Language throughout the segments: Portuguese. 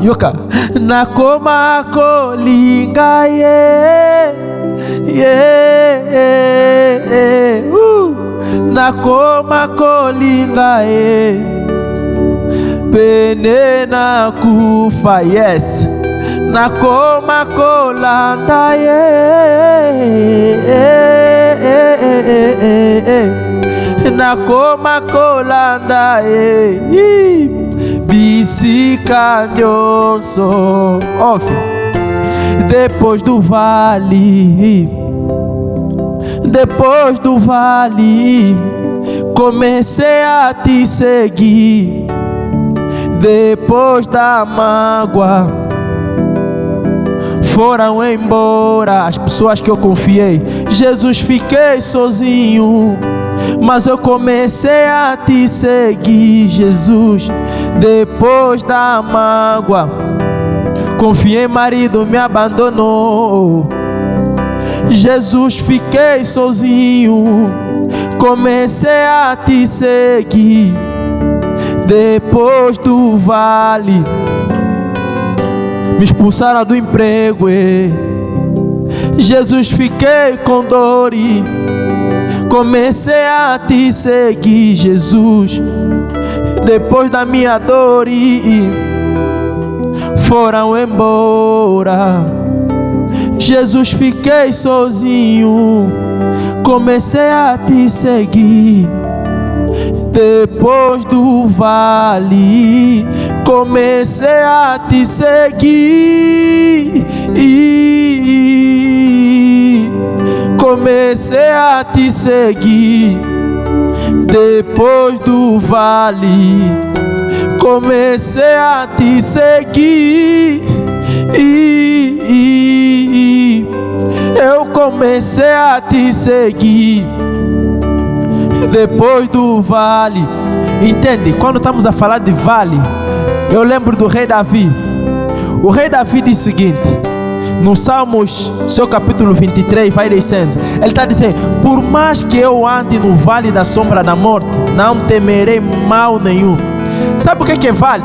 Yoka nakoma kolinga nakoma kolinga pene na kufa, yes, nakoma kolanda nakoma kolanda bisika nyonso. Depois do vale, depois do vale, comecei a te seguir. Depois da mágoa, foram embora as pessoas que eu confiei. Jesus, fiquei sozinho, mas eu comecei a te seguir. Jesus, depois da mágoa, confiei, marido me abandonou. Jesus, fiquei sozinho, comecei a te seguir. Depois do vale, me expulsaram do emprego. Jesus, fiquei com dor e comecei a te seguir. Jesus, depois da minha dor foram embora. Jesus, fiquei sozinho, comecei a te seguir. Depois do vale, comecei a te seguir. Comecei a te seguir. Depois do vale, comecei a te seguir. Eu comecei a te seguir. Depois do vale, entende? Quando estamos a falar de vale, eu lembro do rei Davi. O rei Davi diz o seguinte, no Salmos, seu capítulo 23, vai descendo. Ele está dizendo: por mais que eu ande no vale da sombra da morte, não temerei mal nenhum. Sabe o que é vale?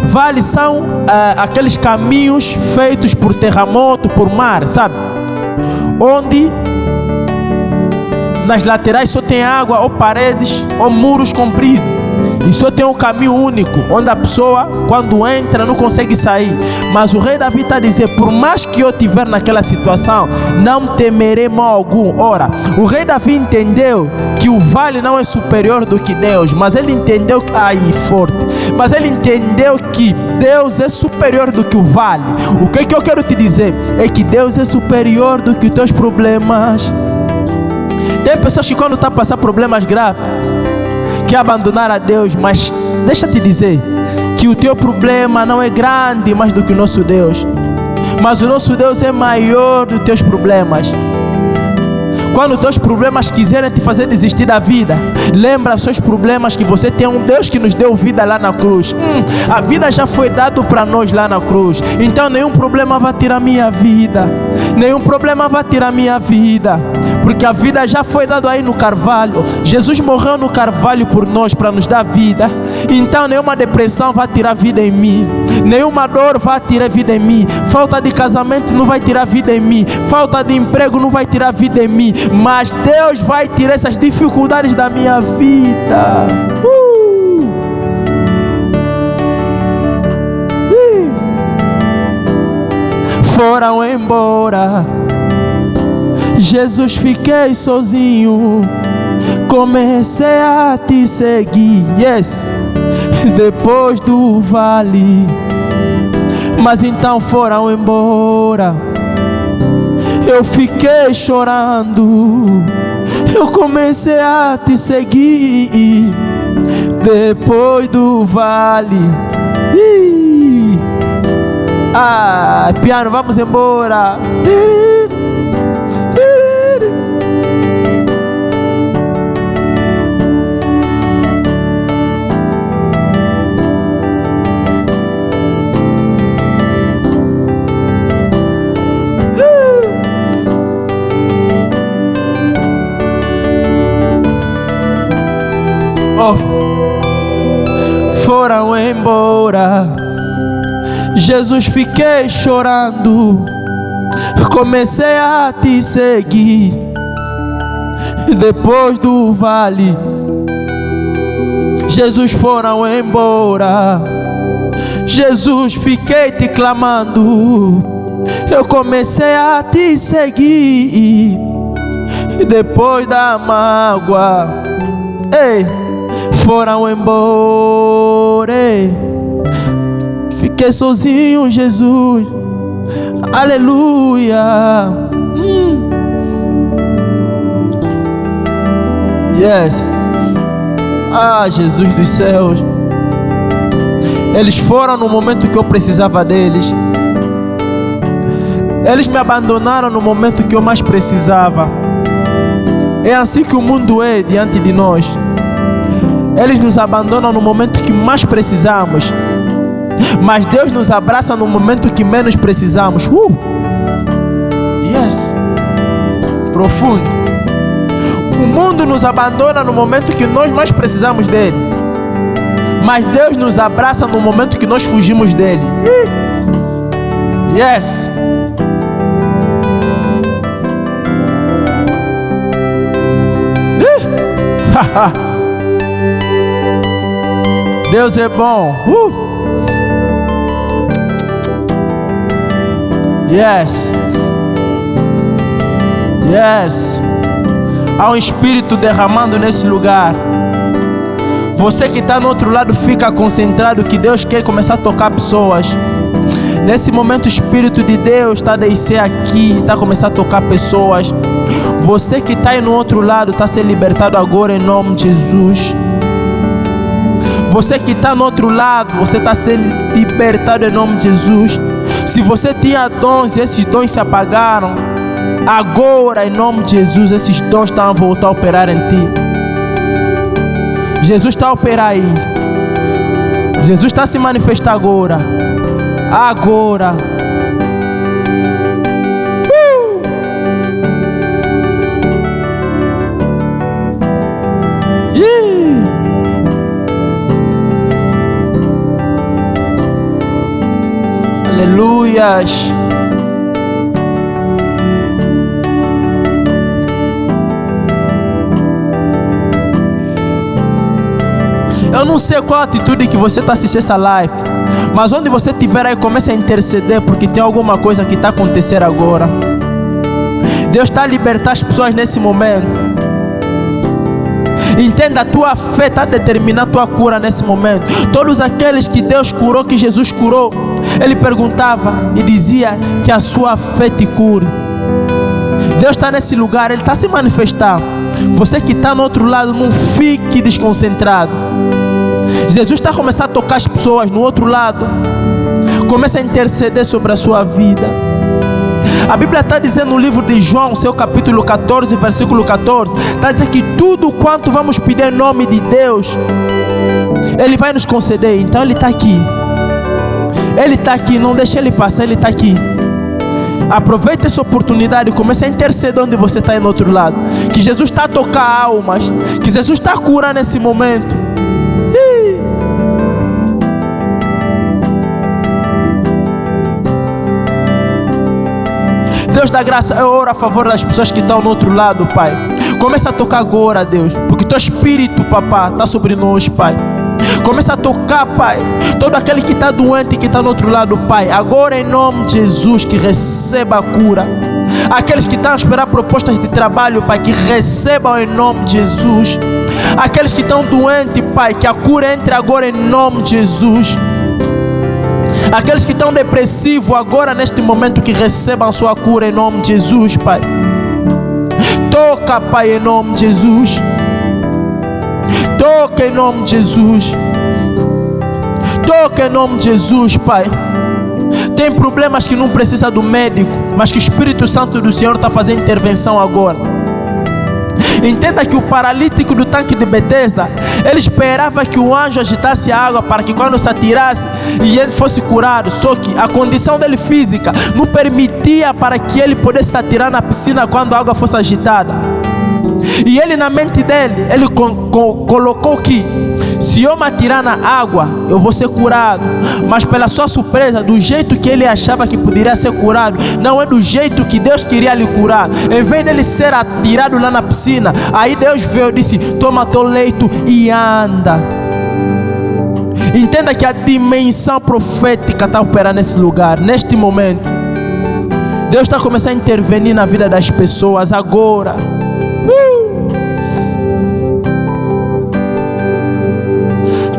Vale são aqueles caminhos feitos por terremoto, por mar, sabe? Onde nas laterais só tem água, ou paredes, ou muros compridos. E só tem um caminho único, onde a pessoa, quando entra, não consegue sair. Mas o rei Davi está a dizer: por mais que eu estiver naquela situação, não temerei mal algum. Ora, o rei Davi entendeu que o vale não é superior do que Deus, mas ele entendeu que... forte. Mas ele entendeu que Deus é superior do que o vale. O que eu quero te dizer é que Deus é superior do que os teus problemas. Tem pessoas que quando estão a passar problemas graves, que abandonaram a Deus, mas deixa eu te dizer que o teu problema não é grande mais do que o nosso Deus. Mas o nosso Deus é maior do que os teus problemas. Quando os teus problemas quiserem te fazer desistir da vida, lembra os seus problemas que você tem um Deus que nos deu vida lá na cruz. A vida já foi dada para nós lá na cruz. Então nenhum problema vai tirar minha vida. Nenhum problema vai tirar minha vida. Porque a vida já foi dada aí no Carvalho. Jesus morreu no Carvalho por nós, para nos dar vida. Então nenhuma depressão vai tirar vida em mim. Nenhuma dor vai tirar vida em mim. Falta de casamento não vai tirar vida em mim. Falta de emprego não vai tirar vida em mim. Mas Deus vai tirar essas dificuldades da minha vida. Foram embora. Jesus, fiquei sozinho, comecei a te seguir. Yes. Depois do vale, mas então foram embora. Eu fiquei chorando, eu comecei a te seguir. Depois do vale. Piano, vamos embora. Foram embora. Jesus, fiquei chorando, comecei a te seguir. Depois do vale, Jesus, foram embora. Jesus, fiquei te clamando, eu comecei a te seguir. Depois da mágoa, ei, foram embora. Ei, fiquei sozinho, Jesus. Aleluia. Yes. Ah, Jesus dos céus. Eles foram no momento que eu precisava deles. Eles me abandonaram no momento que eu mais precisava. É assim que o mundo é diante de nós. Eles nos abandonam no momento que mais precisamos, mas Deus nos abraça no momento que menos precisamos. Yes. Profundo. O mundo nos abandona no momento que nós mais precisamos dele, mas Deus nos abraça no momento que nós fugimos dele. Yes. Deus é bom. Yes. Yes. Há um espírito derramando nesse lugar. Você que está no outro lado, fica concentrado que Deus quer começar a tocar pessoas. Nesse momento o Espírito de Deus está a descer aqui, está a começar a tocar pessoas. Você que está aí no outro lado está a ser libertado agora em nome de Jesus. Você que está no outro lado, você está a ser libertado em nome de Jesus. Se você tinha dons e esses dons se apagaram, agora em nome de Jesus esses dons estão a voltar a operar em ti. Jesus está a operar aí. Jesus está a se manifestar agora. Agora. Aleluias. Eu não sei qual a atitude que você está assistindo essa live, mas onde você estiver aí, comece a interceder, porque tem alguma coisa que está acontecendo agora. Deus está a libertar as pessoas nesse momento. Entenda, a tua fé está a determinar a tua cura nesse momento. Todos aqueles que Deus curou, que Jesus curou, Ele perguntava e dizia que a sua fé te cure. Deus está nesse lugar, Ele está a se manifestar. Você que está no outro lado, não fique desconcentrado. Jesus está a começar a tocar as pessoas no outro lado. Começa a interceder sobre a sua vida. A Bíblia está dizendo no livro de João, seu capítulo 14, versículo 14, está dizendo que tudo quanto vamos pedir em nome de Deus, Ele vai nos conceder. Então Ele está aqui. Ele está aqui, não deixe Ele passar, Ele está aqui. Aproveite essa oportunidade e comece a interceder onde você está aí no outro lado. Que Jesus está a tocar almas, que Jesus está a curar nesse momento. Deus da graça, eu oro a favor das pessoas que estão no outro lado, Pai. Começa a tocar agora, Deus, porque Teu Espírito, Papá, está sobre nós, Pai. Começa a tocar, Pai, todo aquele que está doente, que está no outro lado, Pai. Agora em nome de Jesus, que receba a cura. Aqueles que estão a esperar propostas de trabalho, Pai, que recebam em nome de Jesus. Aqueles que estão doentes, Pai, que a cura entre agora em nome de Jesus. Aqueles que estão depressivos agora neste momento, que recebam a sua cura em nome de Jesus, Pai. Toca, Pai, em nome de Jesus. Toca em nome de Jesus. Toca em nome de Jesus, Pai. Tem problemas que não precisa do médico, mas que o Espírito Santo do Senhor está fazendo intervenção agora. Entenda que o paralítico do tanque de Betesda, ele esperava que o anjo agitasse a água para que quando se atirasse e ele fosse curado. Só que a condição dele física não permitia para que ele pudesse atirar na piscina quando a água fosse agitada. E ele, na mente dele, ele colocou que se eu me atirar na água, eu vou ser curado. Mas pela sua surpresa, do jeito que ele achava que poderia ser curado, não é do jeito que Deus queria lhe curar. Em vez dele ser atirado lá na piscina, aí Deus veio e disse: toma teu leito e anda. Entenda que a dimensão profética está operando nesse lugar, neste momento. Deus está começando a intervenir na vida das pessoas agora.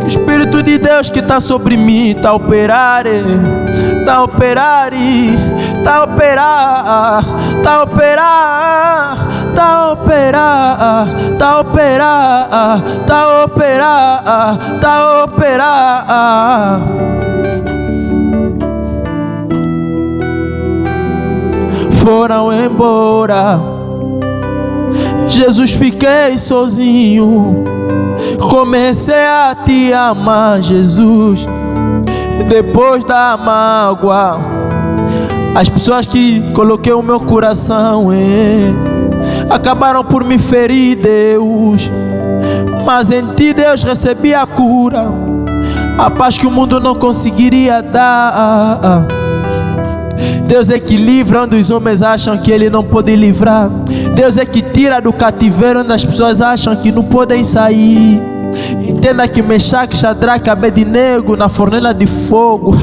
Espírito de Deus que está sobre mim, está a operar, está a operar, está a operar, está a operar, está a operar, está a operar, está a operar, está a operar. Foram embora, Jesus, fiquei sozinho. Comecei a te amar, Jesus. Depois da mágoa, as pessoas que coloquei o meu coração acabaram por me ferir, Deus. Mas em ti, Deus, recebi a cura, a paz que o mundo não conseguiria dar. Deus é que livra onde os homens acham que Ele não pode livrar. Deus é que tira do cativeiro onde as pessoas acham que não podem sair. Entenda que Mechaque, Shadraque, Abednego na fornalha de fogo.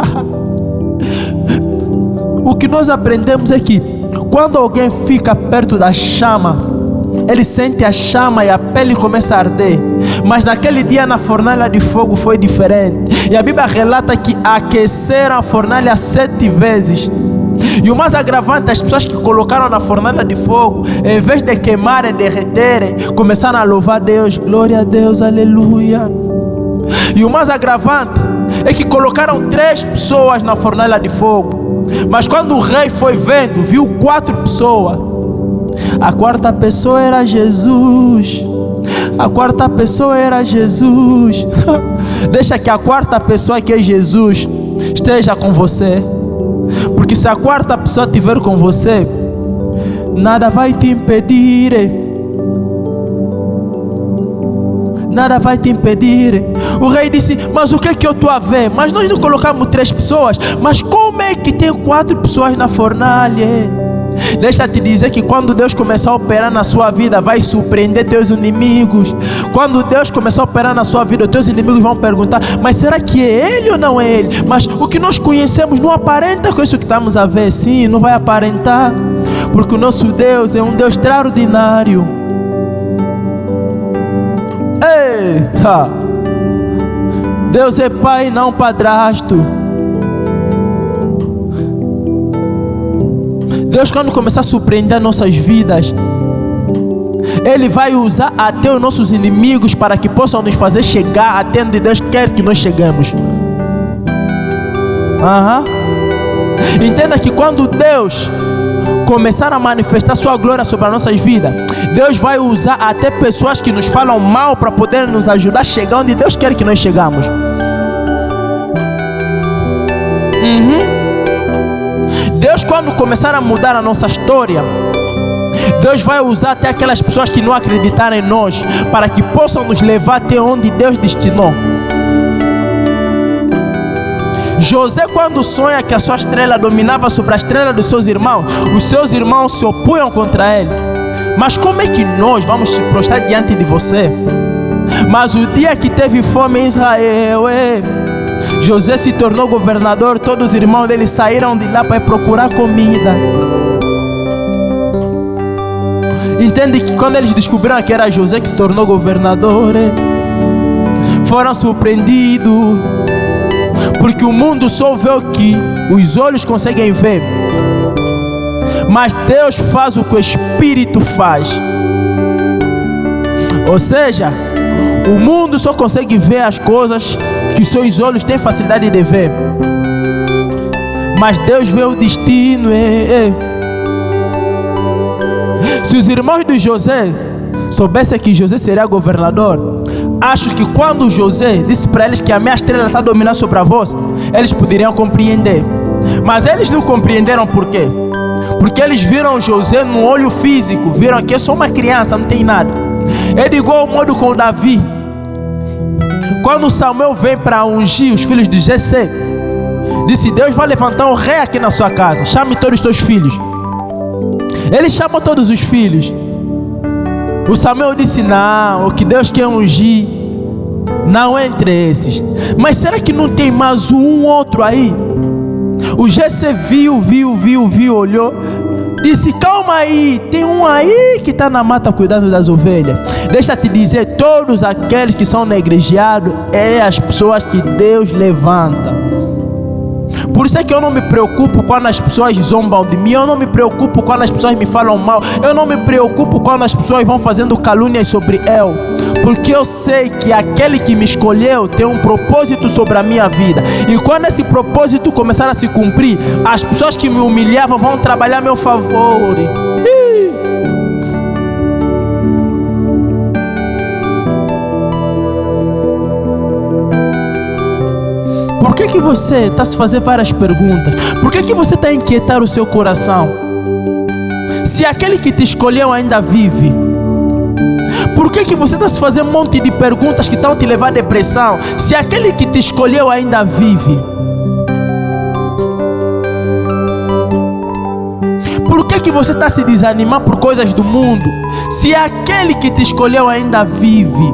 O que nós aprendemos é que quando alguém fica perto da chama, ele sente a chama e a pele começa a arder. Mas naquele dia na fornalha de fogo foi diferente. E a Bíblia relata que aqueceram a fornalha 7 vezes. E o mais agravante, as pessoas que colocaram na fornalha de fogo, em vez de queimarem, derreterem, começaram a louvar Deus. Glória a Deus, aleluia. E o mais agravante é que colocaram 3 pessoas na fornalha de fogo. Mas quando o rei foi vendo, viu 4 pessoas. A 4ª pessoa era Jesus. A 4ª pessoa era Jesus. Deixa que a 4ª pessoa, que é Jesus, esteja com você. Porque se a 4ª pessoa estiver com você, nada vai te impedir. Nada vai te impedir. O rei disse: mas o que é que eu estou a ver? Mas nós não colocamos 3 pessoas. Mas como é que tem 4 pessoas na fornalha? Deixa te dizer que quando Deus começar a operar na sua vida, vai surpreender teus inimigos. Quando Deus começar a operar na sua vida, teus inimigos vão perguntar: mas será que é Ele ou não é Ele? Mas o que nós conhecemos não aparenta com isso que estamos a ver. Sim, não vai aparentar, porque o nosso Deus é um Deus extraordinário. Ei, Deus é pai, não padrasto. Deus, quando começar a surpreender nossas vidas, Ele vai usar até os nossos inimigos para que possam nos fazer chegar até onde Deus quer que nós chegamos. Entenda que quando Deus começar a manifestar sua glória sobre as nossas vidas, Deus vai usar até pessoas que nos falam mal para poder nos ajudar a chegar onde Deus quer que nós chegamos. Deus, quando começar a mudar a nossa história, Deus vai usar até aquelas pessoas que não acreditaram em nós, para que possam nos levar até onde Deus destinou. José, quando sonha que a sua estrela dominava sobre a estrela dos seus irmãos, os seus irmãos se opunham contra ele. Mas como é que nós vamos se prostrar diante de você? Mas o dia que teve fome em Israel, José se tornou governador. Todos os irmãos dele saíram de lá para procurar comida. Entende que quando eles descobriram que era José que se tornou governador, foram surpreendidos, porque o mundo só vê o que os olhos conseguem ver, mas Deus faz o que o Espírito faz. Ou seja, o mundo só consegue ver as coisas que seus olhos têm facilidade de ver, mas Deus vê o destino. Se os irmãos de José soubessem que José seria governador, acho que quando José disse para eles que a minha estrela está dominando sobre a vossa, eles poderiam compreender. Mas eles não compreenderam. Por quê? Porque eles viram José no olho físico, viram que é só uma criança, não tem nada. É de igual modo com Davi. Quando Samuel vem para ungir os filhos de Jessé, disse: Deus vai levantar um rei aqui na sua casa, chame todos os teus filhos. Ele chamou todos os filhos. O Samuel disse: não, o que Deus quer ungir não é entre esses. Mas será que não tem mais um outro aí? O Jessé viu, olhou, disse: calma aí, tem um aí que está na mata cuidando das ovelhas. Deixa te dizer, todos aqueles que são negligeados é as pessoas que Deus levanta. Por isso é que eu não me preocupo quando as pessoas zombam de mim. Eu não me preocupo quando as pessoas me falam mal. Eu não me preocupo quando as pessoas vão fazendo calúnias sobre eu. Porque eu sei que aquele que me escolheu tem um propósito sobre a minha vida. E quando esse propósito começar a se cumprir, as pessoas que me humilhavam vão trabalhar a meu favor. Por que você está se fazendo várias perguntas? Por que você está a inquietar o seu coração? Se aquele que te escolheu ainda vive, por que você está se fazendo um monte de perguntas que estão te levar à depressão? Se aquele que te escolheu ainda vive, por que você está se desanimando por coisas do mundo? Se aquele que te escolheu ainda vive,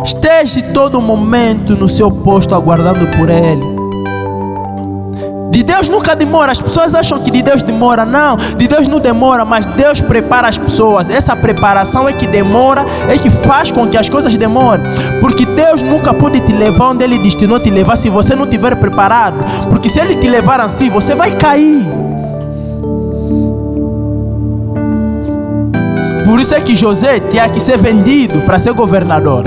esteja todo momento no seu posto aguardando por Ele. De Deus nunca demora. As pessoas acham que de Deus demora. Não, de Deus não demora, mas Deus prepara as pessoas. Essa preparação é que demora, é que faz com que as coisas demorem. Porque Deus nunca pode te levar onde Ele destinou te levar se você não estiver preparado. Porque se Ele te levar assim, você vai cair. Por isso é que José tinha que ser vendido para ser governador.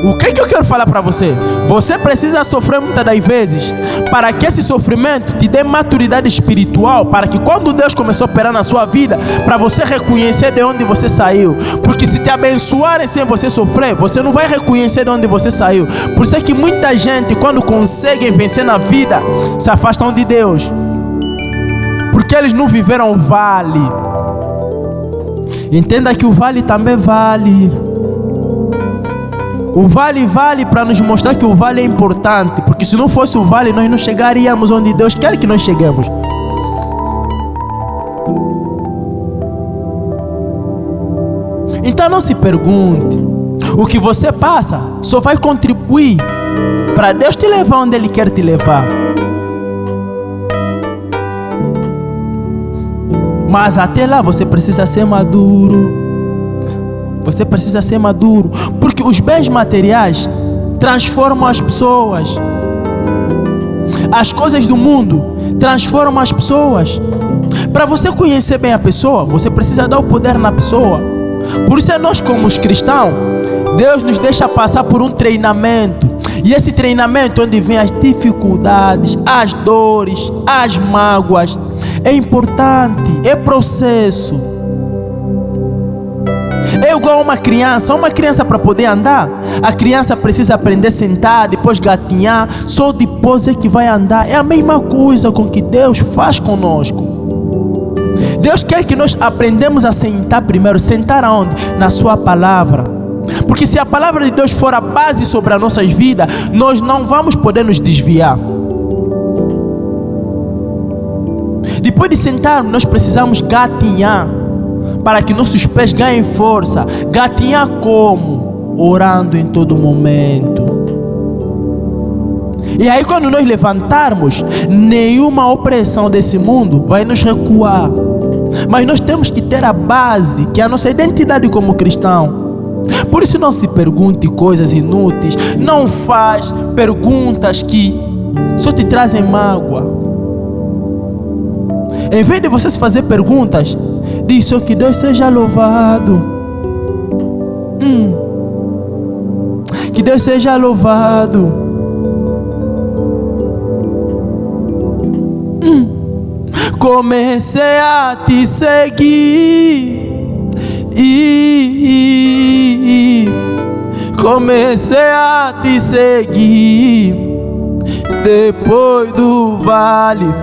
O que eu quero falar para você? Você precisa sofrer muitas das vezes para que esse sofrimento te dê maturidade espiritual, para que quando Deus começou a operar na sua vida, para você reconhecer de onde você saiu. Porque se te abençoarem sem você sofrer, você não vai reconhecer de onde você saiu. Por isso é que muita gente, quando conseguem vencer na vida, se afastam de Deus, porque eles não viveram o vale. Entenda que o vale também vale. O vale para nos mostrar que o vale é importante. Porque se não fosse o vale, nós não chegaríamos onde Deus quer que nós cheguemos. Então não se pergunte. O que você passa só vai contribuir para Deus te levar onde Ele quer te levar. Mas até lá você precisa ser maduro. Você precisa ser maduro, porque os bens materiais transformam as pessoas. As coisas do mundo transformam as pessoas. Para você conhecer bem a pessoa, você precisa dar o poder na pessoa. Por isso é nós como os cristãos, Deus nos deixa passar por um treinamento. E esse treinamento onde vem as dificuldades, as dores, as mágoas, é importante, é processo. É igual uma criança para poder andar, a criança precisa aprender a sentar, depois gatinhar, só depois é que vai andar. É a mesma coisa com que Deus faz conosco. Deus quer que nós aprendamos a sentar primeiro. Sentar aonde? Na sua palavra. Porque se a palavra de Deus for a base sobre as nossas vidas, nós não vamos poder nos desviar. Depois de sentar, nós precisamos gatinhar, para que nossos pés ganhem força. Gatinhar como? Orando em todo momento. E aí quando nós levantarmos, nenhuma opressão desse mundo vai nos recuar. Mas nós temos que ter a base, que é a nossa identidade como cristão. Por isso não se pergunte coisas inúteis. Não faz perguntas que só te trazem mágoa. Em vez de você se fazer perguntas, diz só que Deus seja louvado. Que Deus seja louvado. Comecei a te seguir. Comecei a te seguir depois do vale.